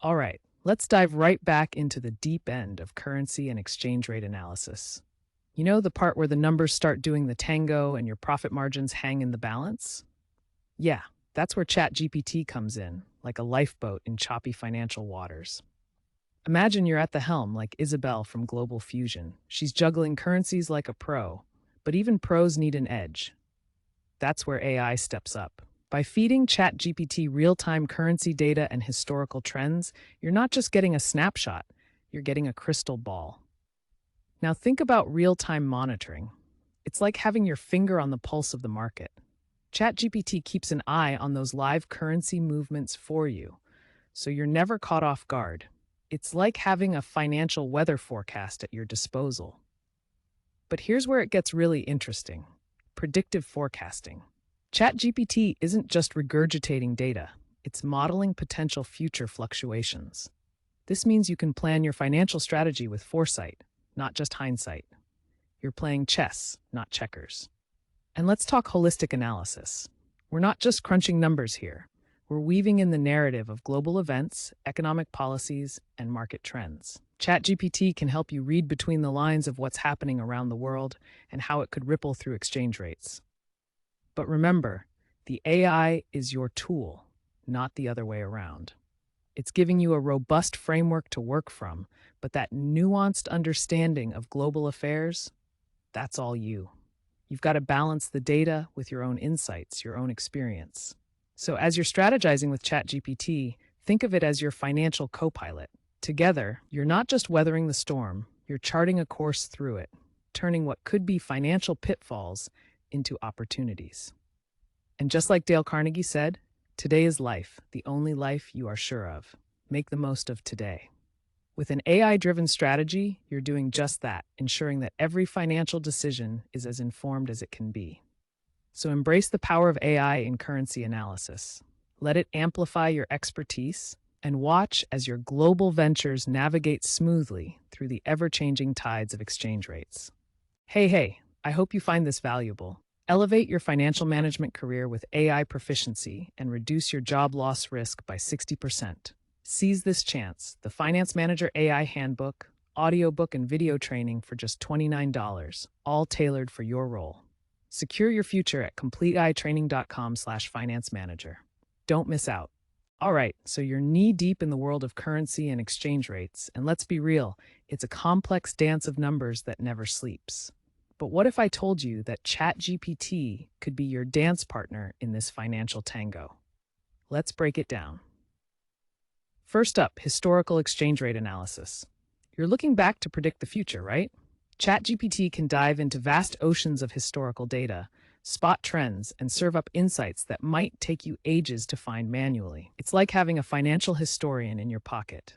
All right, let's dive right back into the deep end of currency and exchange rate analysis. You know, the part where the numbers start doing the tango and your profit margins hang in the balance? Yeah, that's where ChatGPT comes in, like a lifeboat in choppy financial waters. Imagine you're at the helm like Isabel from Global Fusion. She's juggling currencies like a pro, but even pros need an edge. That's where AI steps up. By feeding ChatGPT real-time currency data and historical trends, you're not just getting a snapshot, you're getting a crystal ball. Now think about real-time monitoring. It's like having your finger on the pulse of the market. ChatGPT keeps an eye on those live currency movements for you, so you're never caught off guard. It's like having a financial weather forecast at your disposal. But here's where it gets really interesting: predictive forecasting. ChatGPT isn't just regurgitating data, it's modeling potential future fluctuations. This means you can plan your financial strategy with foresight, not just hindsight. You're playing chess, not checkers. And let's talk holistic analysis. We're not just crunching numbers here. We're weaving in the narrative of global events, economic policies, and market trends. ChatGPT can help you read between the lines of what's happening around the world and how it could ripple through exchange rates. But remember, the AI is your tool, not the other way around. It's giving you a robust framework to work from, but that nuanced understanding of global affairs, that's all you. You've got to balance the data with your own insights, your own experience. So as you're strategizing with ChatGPT, think of it as your financial co-pilot. Together, you're not just weathering the storm, you're charting a course through it, turning what could be financial pitfalls into opportunities. And just like Dale Carnegie said, today is life, the only life you are sure of. Make the most of today. With an AI-driven strategy, you're doing just that, ensuring that every financial decision is as informed as it can be. So embrace the power of AI in currency analysis. Let it amplify your expertise, and watch as your global ventures navigate smoothly through the ever-changing tides of exchange rates. Hey, I hope you find this valuable. Elevate your financial management career with AI proficiency and reduce your job loss risk by 60%. Seize this chance: the Finance Manager AI Handbook, audiobook, and video training for just $29, all tailored for your role. Secure your future at completeitraining.com/finance manager. Don't miss out. All right, so you're knee-deep in the world of currency and exchange rates, and let's be real, it's a complex dance of numbers that never sleeps. But what if I told you that ChatGPT could be your dance partner in this financial tango? Let's break it down. First up, historical exchange rate analysis. You're looking back to predict the future, right? ChatGPT can dive into vast oceans of historical data, spot trends, and serve up insights that might take you ages to find manually. It's like having a financial historian in your pocket.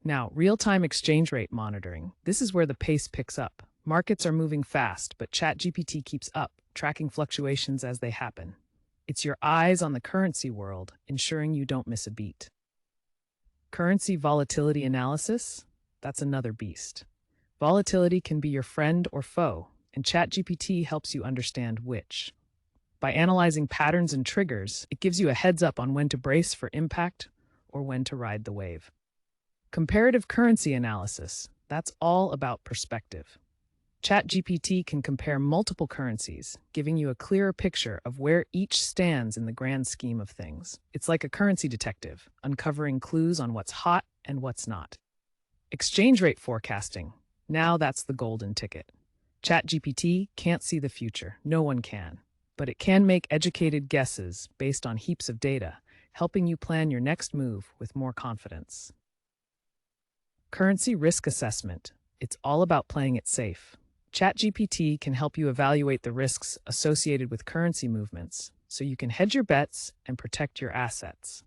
Now, real-time exchange rate monitoring. This is where the pace picks up. Markets are moving fast, but ChatGPT keeps up, tracking fluctuations as they happen. It's your eyes on the currency world, ensuring you don't miss a beat. Currency volatility analysis? That's another beast. Volatility can be your friend or foe, and ChatGPT helps you understand which. By analyzing patterns and triggers, it gives you a heads up on when to brace for impact or when to ride the wave. Comparative currency analysis. That's all about perspective. ChatGPT can compare multiple currencies, giving you a clearer picture of where each stands in the grand scheme of things. It's like a currency detective, uncovering clues on what's hot and what's not. Exchange rate forecasting. Now that's the golden ticket. ChatGPT can't see the future. No one can. But it can make educated guesses based on heaps of data, helping you plan your next move with more confidence. Currency risk assessment. It's all about playing it safe. ChatGPT can help you evaluate the risks associated with currency movements, so you can hedge your bets and protect your assets.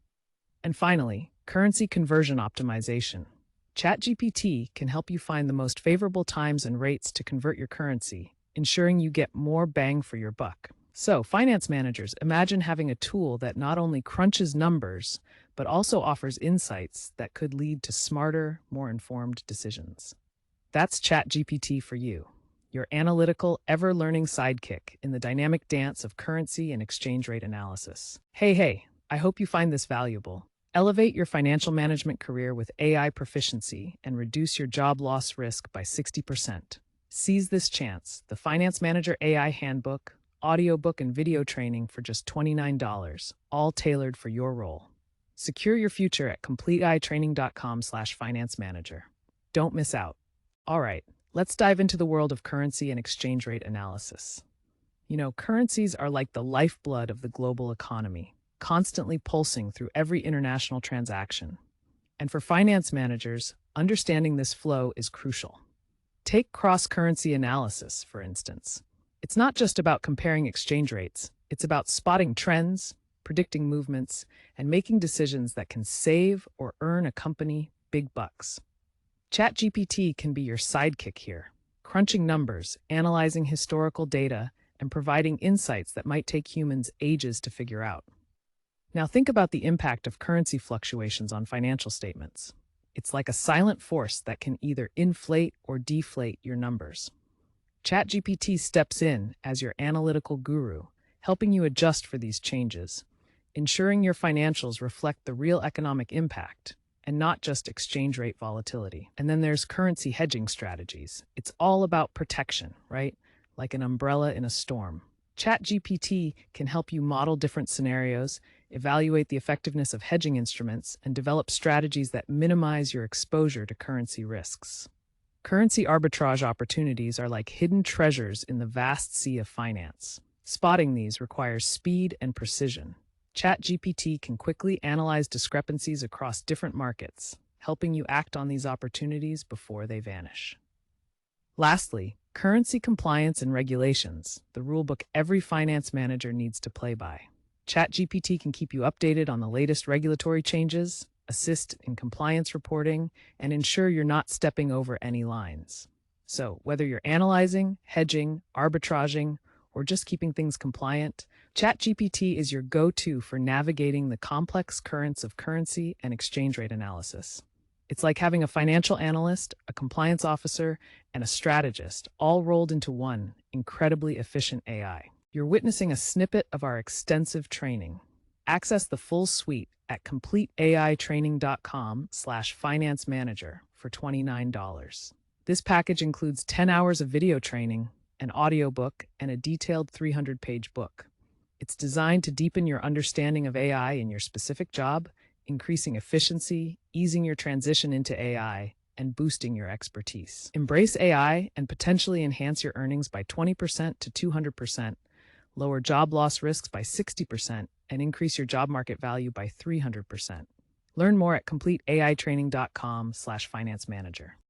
And finally, currency conversion optimization. ChatGPT can help you find the most favorable times and rates to convert your currency, ensuring you get more bang for your buck. So, finance managers, imagine having a tool that not only crunches numbers, but also offers insights that could lead to smarter, more informed decisions. That's ChatGPT for you, your analytical, ever-learning sidekick in the dynamic dance of currency and exchange rate analysis. Hey, I hope you find this valuable. Elevate your financial management career with AI proficiency and reduce your job loss risk by 60%. Seize this chance. The Finance Manager AI Handbook, audiobook, and video training for just $29, all tailored for your role. Secure your future at completeitraining.com/finance manager. Don't miss out. All right, let's dive into the world of currency and exchange rate analysis. Currencies are like the lifeblood of the global economy, constantly pulsing through every international transaction. And for finance managers, understanding this flow is crucial. Take cross-currency analysis, for instance. It's not just about comparing exchange rates, it's about spotting trends, predicting movements, and making decisions that can save or earn a company big bucks. ChatGPT can be your sidekick here, crunching numbers, analyzing historical data, and providing insights that might take humans ages to figure out. Now think about the impact of currency fluctuations on financial statements. It's like a silent force that can either inflate or deflate your numbers. ChatGPT steps in as your analytical guru, helping you adjust for these changes, ensuring your financials reflect the real economic impact and not just exchange rate volatility. And then there's currency hedging strategies. It's all about protection, right? Like an umbrella in a storm. ChatGPT can help you model different scenarios, evaluate the effectiveness of hedging instruments, and develop strategies that minimize your exposure to currency risks. Currency arbitrage opportunities are like hidden treasures in the vast sea of finance. Spotting these requires speed and precision. ChatGPT can quickly analyze discrepancies across different markets, helping you act on these opportunities before they vanish. Lastly, currency compliance and regulations, the rulebook every finance manager needs to play by. ChatGPT can keep you updated on the latest regulatory changes, assist in compliance reporting, and ensure you're not stepping over any lines. So, whether you're analyzing, hedging, arbitraging, or just keeping things compliant, ChatGPT is your go-to for navigating the complex currents of currency and exchange rate analysis. It's like having a financial analyst, a compliance officer, and a strategist all rolled into one incredibly efficient AI. You're witnessing a snippet of our extensive training. Access the full suite at completeitraining.com/finance manager for $29. This package includes 10 hours of video training, an audiobook, and a detailed 300-page book. It's designed to deepen your understanding of AI in your specific job, increasing efficiency, easing your transition into AI, and boosting your expertise. Embrace AI and potentially enhance your earnings by 20% to 200%, lower job loss risks by 60%, and increase your job market value by 300%. Learn more at completeitraining.com/finance manager.